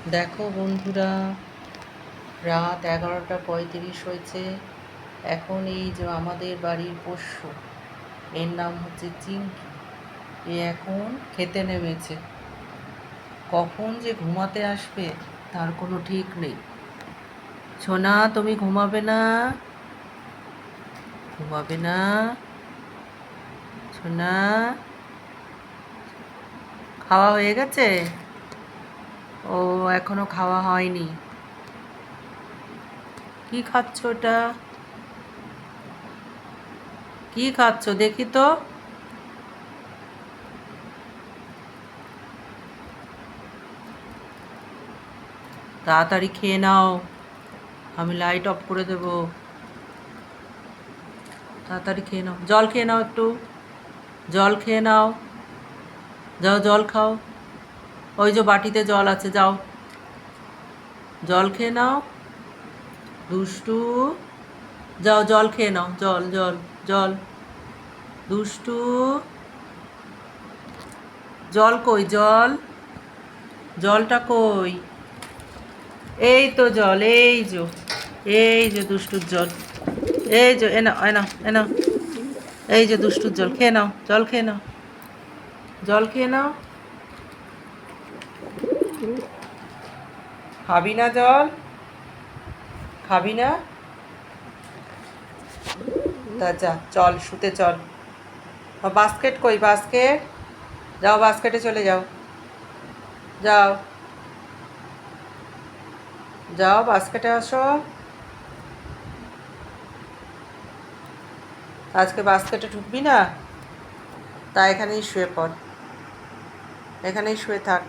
দেখো বন্ধুরা, রাত 11:35 হয়েছে। এখন এই যে আমাদের বাড়ির পোষ্য, এর নাম হচ্ছে চিংকি, এ এখন খেতে নেমেছে। কখন যে ঘুমাতে আসবে তার কোনো ঠিক নেই। সোনা, তুমি ঘুমাবে না? ঘুমাবে না সোনা? খাওয়া হয়ে গেছে? ও, এখনো খাওয়া হয়নি। কি খাচ্ছ ওটা? কি খাচ্ছ দেখি তো। তাড়াতাড়ি খেয়ে নাও, আমি লাইট অফ করে দেবো। তাড়াতাড়ি খেয়ে নাও, জল খেয়ে নাও, একটু জল খেয়ে নাও। যাও জল খাও, ওই যে বাটিতে জল আছে, যাও জল খেয়ে নাও। দুষ্টু, যাও জল খেয়ে নাও, জল জল জল। দুষ্টু, জল কই? জল, জলটা কই? এই তো জল, এই যে দুষ্টুর জল, এই যে এনাও এনাও এনাও, এই যে দুষ্টুর জল, খেয়ে নাও, জল খেয়ে নাও, জল খেয়ে নাও। খাবি না জল? খাবি না? তা যা, চল শুতে চল। বাস্কেট কই? বাস্কেট, যাও বাস্কেটে চলে যাও, যাও যাও বাস্কেটে আসো। আজকে বাস্কেটে ঢুকবি না? তা এখানেই শুয়ে পড়, এখানেই শুয়ে থাক।